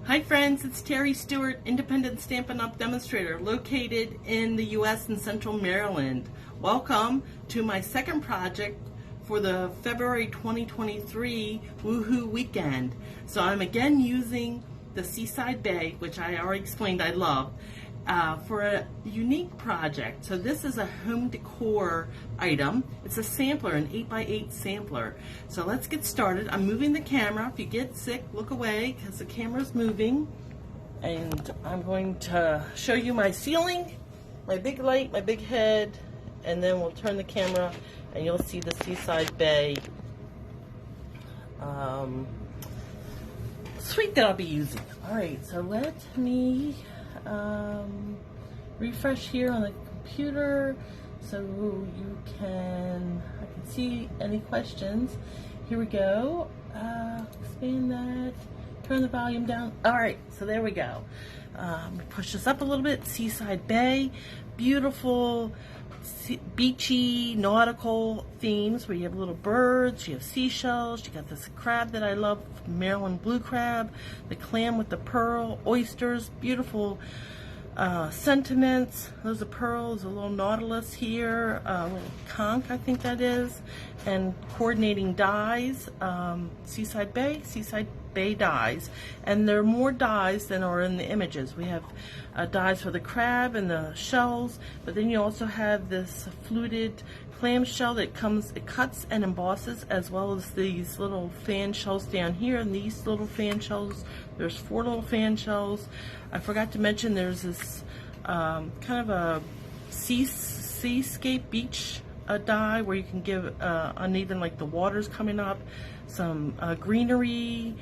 Hi friends, it's Terry Stewart, independent Stampin' Up! Demonstrator located in the U.S. in Central Maryland. Welcome to my second project for the February 2023 Woohoo Weekend. So I'm again using the Seaside Bay, which I already explained I love, for a unique project. So this is a home decor item. It's a sampler, an 8x8 sampler. So let's get started. I'm moving the camera. If you get sick, look away because the camera's moving. And I'm going to show you my ceiling, my big light, my big head, and then we'll turn the camera and you'll see the Seaside Bay suite that I'll be using. Alright, so let me refresh here on the computer so I can see any questions. Here we go. Expand that, turn the volume down. Alright, so there we go. Push this up a little bit. Seaside Bay, beautiful beachy nautical themes where you have little birds, you have seashells, you got this crab that I love, Maryland blue crab, the clam with the pearl, oysters, beautiful sentiments. Those are pearls, a little nautilus here, a little conch I think that is, and coordinating dies, Seaside Bay dies, and there are more dies than are in the images. We have dies for the crab and the shells, but then you also have this fluted clam shell that it cuts and embosses, as well as these little fan shells down here, and these little fan shells. There's 4 little fan shells. I forgot to mention there's this kind of a seascape beach die where you can give uneven, like the water's coming up, some greenery,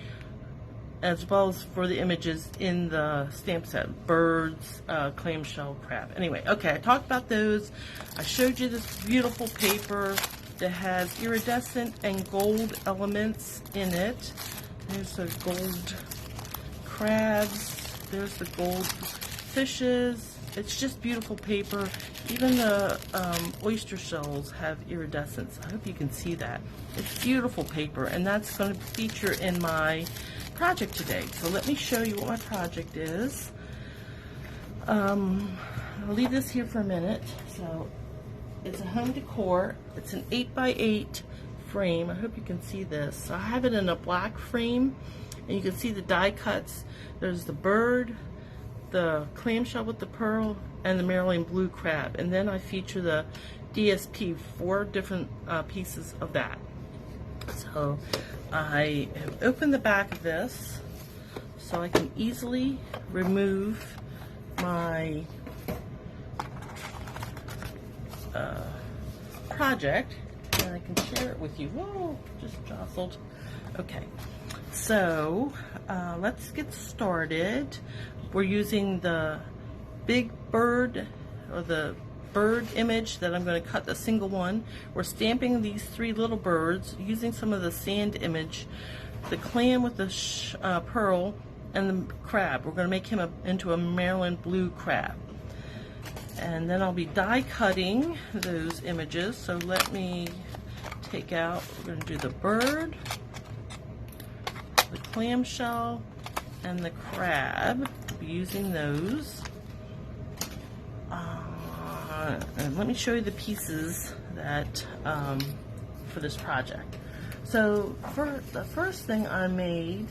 as well as for the images in the stamp set, birds, clamshell, crab. Anyway, okay, I talked about those. I showed you this beautiful paper that has iridescent and gold elements in it. There's the gold crabs, there's the gold fishes. It's just beautiful paper. Even the oyster shells have iridescence. I hope you can see that. It's beautiful paper, and that's going to feature in my project today. So let me show you what my project is. I'll leave this here for a minute. So it's a home decor. It's an 8x8 frame. I hope you can see this. So I have it in a black frame, and you can see the die cuts. There's the bird, the clamshell with the pearl, and the Maryland blue crab. And then I feature the DSP, 4 different pieces of that. So I have opened the back of this so I can easily remove my project, and I can share it with you. Whoa, just jostled. Okay, so let's get started. We're using the big bird, or the bird image that I'm going to cut a single one. We're stamping these 3 little birds using some of the sand image, the clam with the pearl, and the crab. We're going to make him into a Maryland blue crab. And then I'll be die cutting those images. So let me take out, we're going to do the bird, the clamshell, and the crab. We'll be using those. And let me show you the pieces that for this project. So for the first thing I made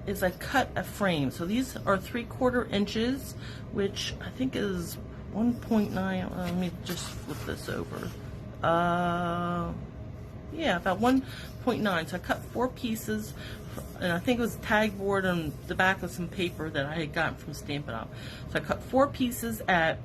is I cut a frame. So these are 3/4 inches, which I think is 1.9. Let me just flip this over. Yeah, about 1.9. So I cut 4 pieces, and I think it was tag board on the back of some paper that I had gotten from Stampin' Up. So I cut 4 pieces at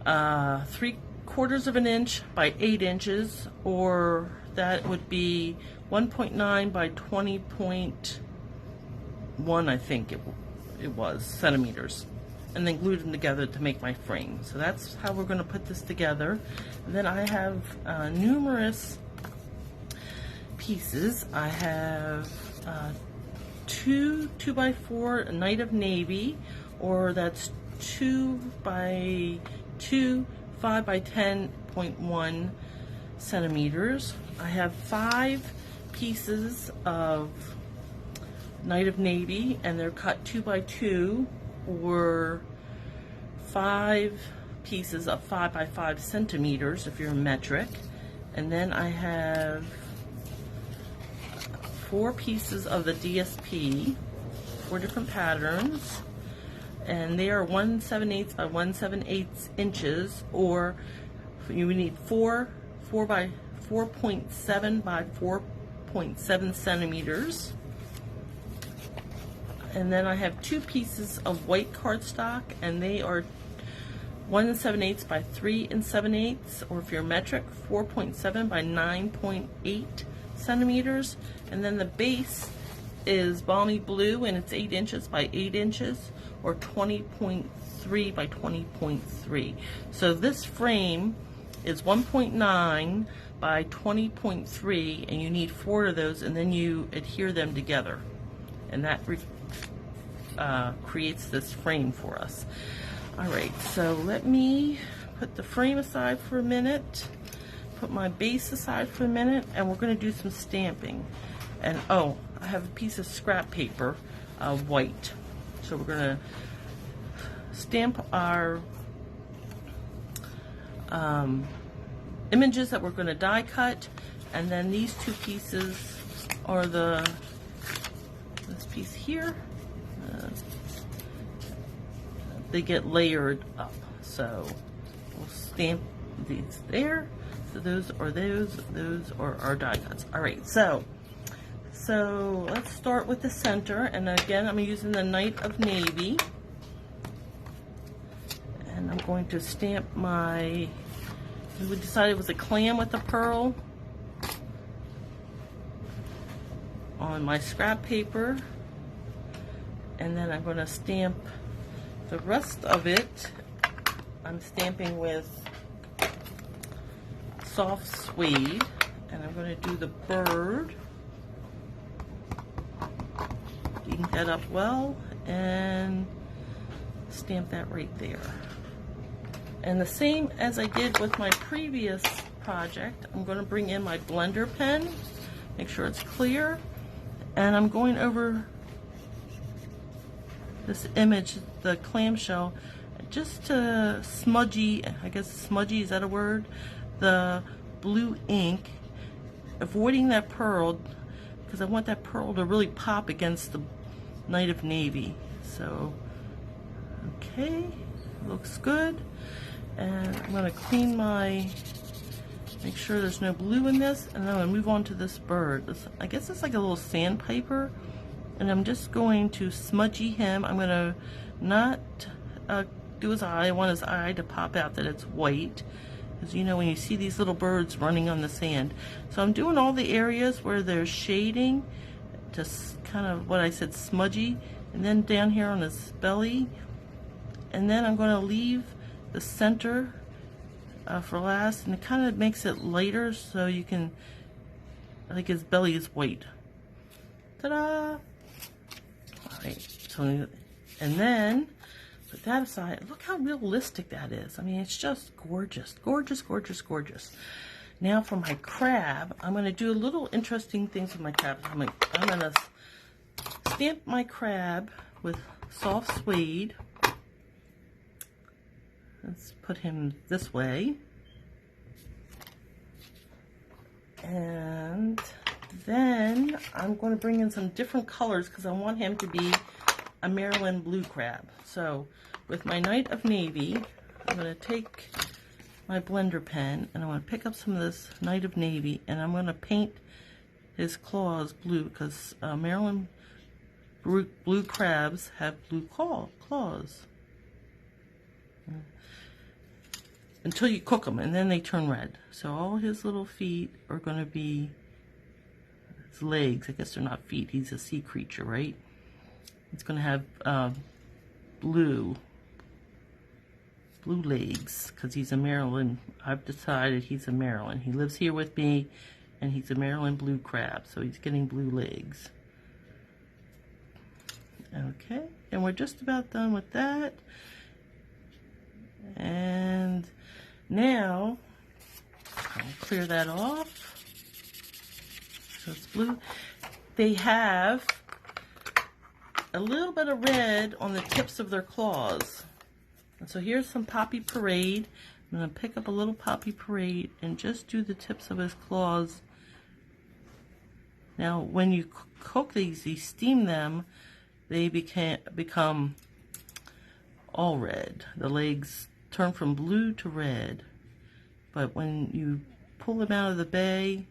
3/4 of an inch by 8 inches, or that would be 1.9 by 20.1, I think it was, centimeters, and then glued them together to make my frame. So that's how we're going to put this together. And then I have numerous pieces. I have 2 2x4 Night of Navy, or that's 2 by 2 5 by 10.1 centimeters. I have 5 pieces of Night of Navy, and they're cut 2 by 2 or 5 pieces of 5 by 5 centimeters if you're metric. And then I have 4 pieces of the DSP, 4 different patterns, and they are 1/7/8 by 1/7/8 inches, or you need 4 by 4.7 by 4.7 centimeters. And then I have 2 pieces of white cardstock, and they are 1/7/8 by 3 7/8, or if you're metric, 4.7 by 9.8 centimeters. And then the base is balmy blue, and it's 8 inches by 8 inches, or 20.3 by 20.3. So this frame is 1.9 by 20.3, and you need 4 of those, and then you adhere them together, and that creates this frame for us. All right, so let me put the frame aside for a minute, put my base aside for a minute, and we're going to do some stamping. And oh, I have a piece of scrap paper, white. So we're going to stamp our images that we're going to die cut, and then these 2 pieces are this piece here. They get layered up, so we'll stamp these there. So those are our die cuts. All right, so let's start with the center, and again I'm using the Night of Navy, and I'm going to stamp we decided it was a clam with a pearl on my scrap paper, and then I'm going to stamp the rest of it. I'm stamping with soft suede, and I'm going to do the bird, ink that up well, and stamp that right there. And the same as I did with my previous project, I'm going to bring in my blender pen, make sure it's clear, and I'm going over this image, the clamshell, just to smudgy, I guess smudgy, is that a word? The blue ink, avoiding that pearl, because I want that pearl to really pop against the Night of Navy. So, okay, looks good. And I'm going to clean make sure there's no blue in this, and then I'm going to move on to this bird. I guess it's like a little sandpiper, and I'm just going to smudgy him. I'm going to not do his eye. I want his eye to pop out that it's white, because you know when you see these little birds running on the sand. So I'm doing all the areas where there's shading, just kind of what I said, smudgy, and then down here on his belly, and then I'm going to leave the center for last, and it kind of makes it lighter so you can, I think his belly is white. Ta-da! Alright, so, and then put that aside. Look how realistic that is. I mean, it's just gorgeous, gorgeous, gorgeous, gorgeous. Now for my crab, I'm going to do a little interesting things with my crab. I'm going to stamp my crab with soft suede. Let's put him this way. And then I'm going to bring in some different colors because I want him to be a Maryland blue crab. So with my Night of Navy, I'm going to take my blender pen and I'm going to pick up some of this Night of Navy, and I'm going to paint his claws blue because Maryland blue crabs have blue claws. Until you cook them, and then they turn red. So all his little feet are going to be his legs. I guess they're not feet. He's a sea creature, right? It's going to have blue legs because he's a Maryland. I've decided he's a Maryland. He lives here with me, and he's a Maryland blue crab, so he's getting blue legs. Okay, and we're just about done with that. And now I'll clear that off. So it's blue. They have a little bit of red on the tips of their claws. And so here's some Poppy Parade. I'm going to pick up a little Poppy Parade and just do the tips of his claws. Now, when you cook these, you steam them, they become all red. The legs turn from blue to red. But when you pull them out of the bay,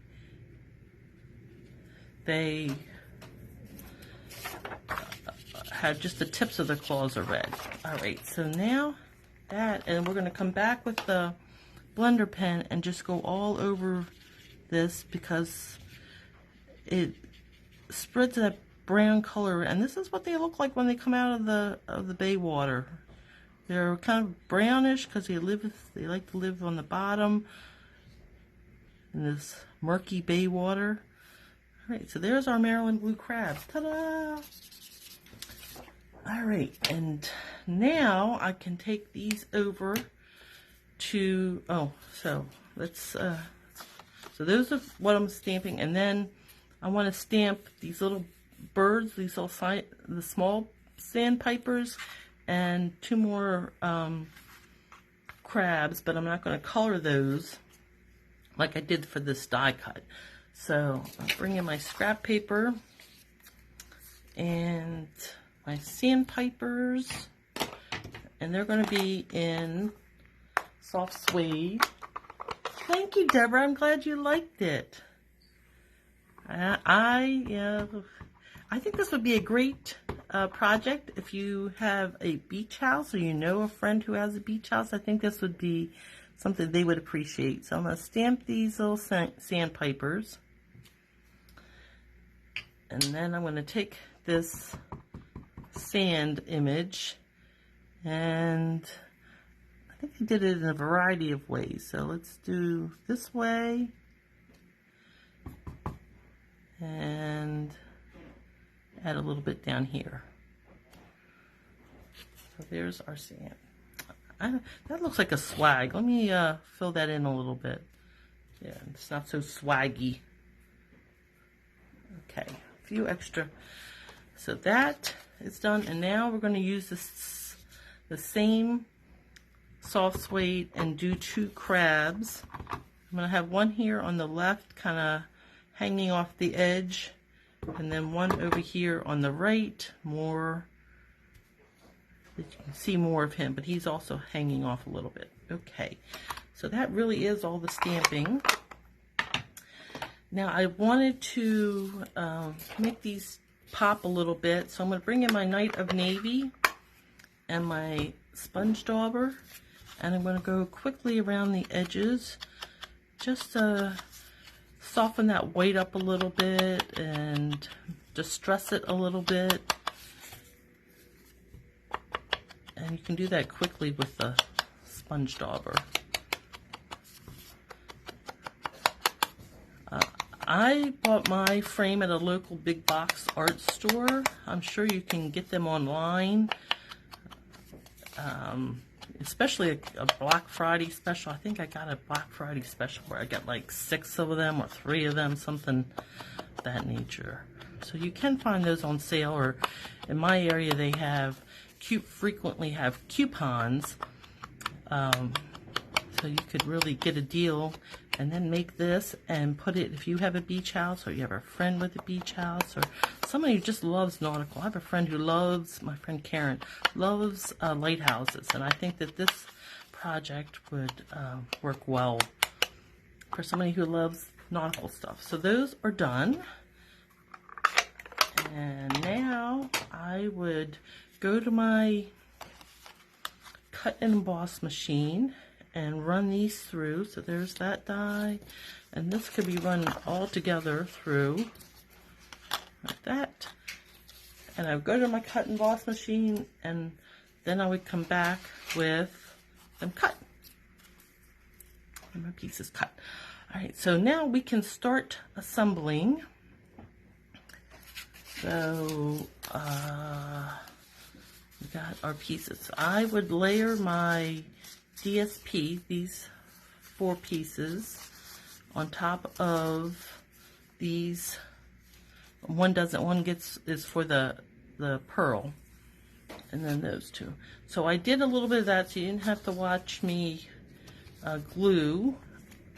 they have just the tips of the claws are red. Alright, so now that, and we're going to come back with the blender pen and just go all over this because it spreads that brown color, and this is what they look like when they come out of the bay water. They're kind of brownish because they like to live on the bottom in this murky bay water. Alright, so there's our Maryland blue crab. Ta-da! Alright, and now I can take these over to, so those are what I'm stamping, and then I want to stamp these little birds, these little the small sandpipers, and 2 more crabs, but I'm not going to color those like I did for this die cut. So I'll bring in my scrap paper and my sandpipers, and they're going to be in soft suede. Thank you, Deborah. I'm glad you liked it. I think this would be a great project if you have a beach house or you know a friend who has a beach house. I think this would be something they would appreciate. So I'm going to stamp these little sandpipers. And then I'm going to take this sand image, and I think I did it in a variety of ways. So let's do this way. And add a little bit down here. So there's our sand. That looks like a swag. Let me fill that in a little bit. Yeah, it's not so swaggy. Okay, a few extra. So that is done, and now we're going to use the same soft suede and do 2 crabs. I'm going to have one here on the left, kind of hanging off the edge, and then one over here on the right, more that you can see more of him, but he's also hanging off a little bit. Okay, so that really is all the stamping. Now I wanted to make these pop a little bit, so I'm going to bring in my Night of Navy and my sponge dauber, and I'm going to go quickly around the edges just to soften that white up a little bit and distress it a little bit. And you can do that quickly with the sponge dauber. I bought my frame at a local big box art store. I'm sure you can get them online. Especially a Black Friday special. I think I got a Black Friday special where I got like 6 of them or 3 of them, something of that nature. So you can find those on sale, or in my area they have frequently have coupons. So you could really get a deal and then make this and put it, if you have a beach house or you have a friend with a beach house or somebody who just loves nautical. I have a friend who loves, my friend Karen, loves lighthouses, and I think that this project would work well for somebody who loves nautical stuff. So those are done. And now I would go to my cut and emboss machine and run these through. So there's that die, and this could be run all together through like that. And I would go to my cut and emboss machine, and then I would come back with them cut and my pieces cut. All right, so now we can start assembling. So we got our pieces. I would layer my DSP, these 4 pieces, on top of these. One is for the the pearl. And then those two. So I did a little bit of that, so you didn't have to watch me glue.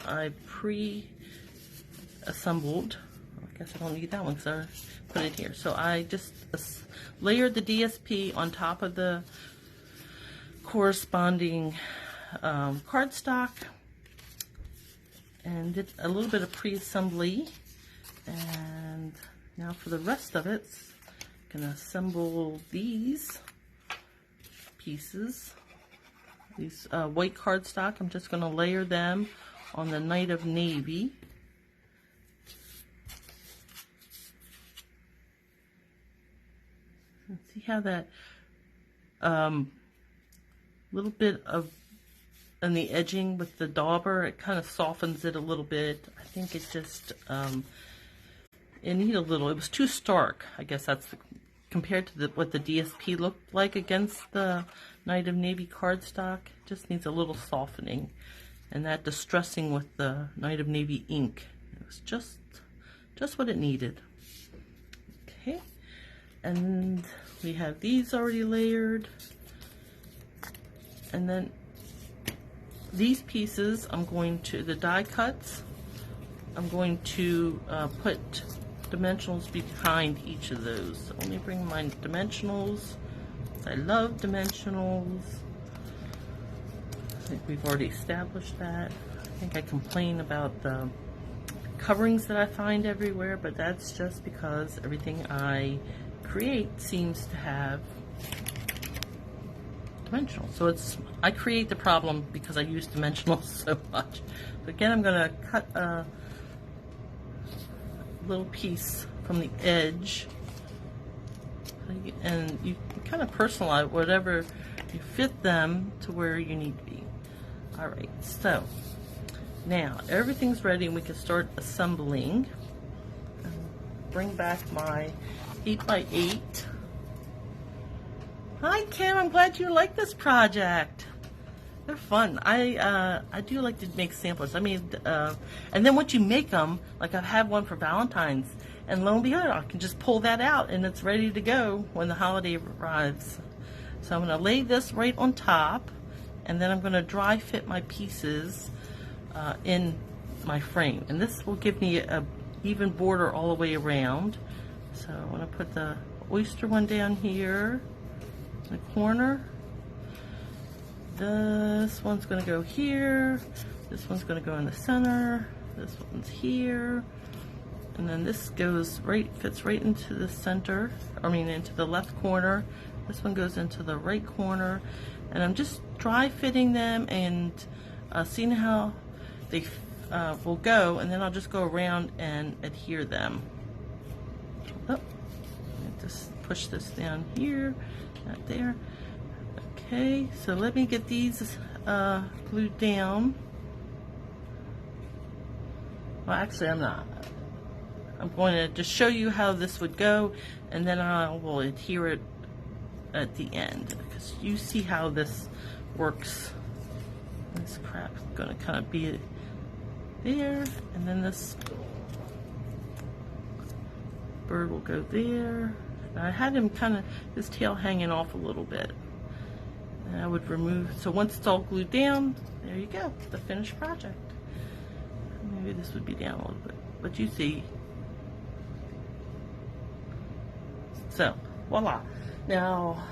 I pre-assembled. I guess I don't need that one because I put it here. So I just layered the DSP on top of the corresponding cardstock and did a little bit of pre-assembly. And now for the rest of it, I'm gonna assemble these pieces. These white cardstock, I'm just gonna layer them on the Night of Navy. See how that little bit of on the edging with the dauber, it kind of softens it a little bit. I think it just it needed a little, it was too stark. I guess that's compared to what the DSP looked like against the Night of Navy cardstock. It just needs a little softening, and that distressing with the Night of Navy ink, it was just what it needed. Okay, and we have these already layered, and then these pieces I'm going to, the die cuts, I'm going to put dimensionals behind each of those. So let me bring my dimensionals. I love dimensionals. I think we've already established that. I think I complain about the coverings that I find everywhere, but that's just because everything I create seems to have dimensionals. So I create the problem because I use dimensionals so much. So again, I'm going to cut a little piece from the edge, and you kind of personalize whatever you fit them to where you need to be. Alright, so now everything's ready and we can start assembling. Bring back my 8x8. Hi Kim, I'm glad you like this project. They're fun. I do like to make samplers. I mean, and then once you make them, like I've had one for Valentine's, and lo and behold, I can just pull that out and it's ready to go when the holiday arrives. So I'm going to lay this right on top, and then I'm going to dry fit my pieces in my frame. And this will give me a even border all the way around. So I'm going to put the oyster one down here in the corner. This one's going to go here, this one's going to go in the center, this one's here, and then this goes right, fits right into the center, I mean into the left corner. This one goes into the right corner, and I'm just dry fitting them and seeing how they will go, and then I'll just go around and adhere them. Oh, just push this down here, not there. Okay, so let me get these glued down. Well, actually, I'm not. I'm going to just show you how this would go, and then I will adhere it at the end, because you see how this works. This crap is going to kind of be there, and then this bird will go there. And I had him kind of, his tail hanging off a little bit. And I would remove, so once it's all glued down, there you go, the finished project. Maybe this would be down a little bit, but you see. So, voila. Now,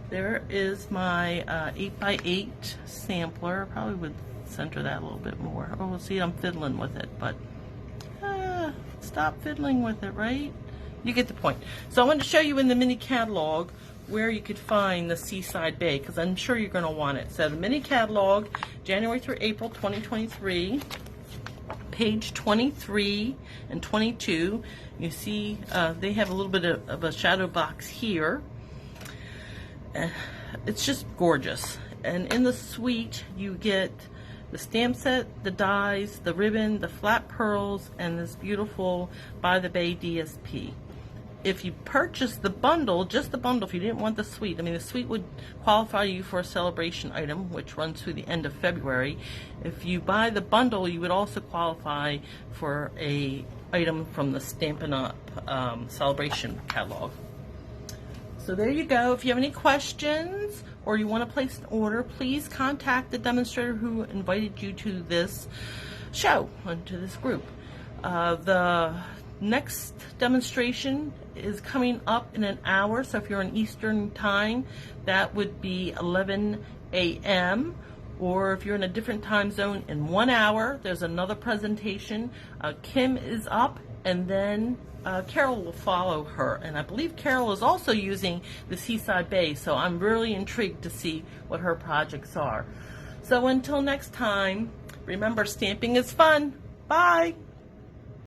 there is my 8x8 sampler. I probably would center that a little bit more. Oh, we'll see, I'm fiddling with it, but stop fiddling with it, right? You get the point. So I want to show you in the mini catalog where you could find the Seaside Bay, because I'm sure you're going to want it. So the mini catalog, January through April 2023, page 23 and 22. You see they have a little bit of a shadow box here. It's just gorgeous. And in the suite you get the stamp set, the dies, the ribbon, the flat pearls, and this beautiful By the Bay DSP. If you purchase the bundle, just the bundle, if you didn't want the suite, I mean the suite would qualify you for a celebration item, which runs through the end of February. If you buy the bundle, you would also qualify for a item from the Stampin' Up! Celebration catalog. So there you go. If you have any questions or you want to place an order, please contact the demonstrator who invited you to this show and to this group. The next demonstration is coming up in an hour, so if you're in Eastern time, that would be 11 a.m. Or if you're in a different time zone, in 1 hour, there's another presentation. Kim is up, and then Carol will follow her. And I believe Carol is also using the Seaside Bay, so I'm really intrigued to see what her projects are. So until next time, remember, stamping is fun. Bye.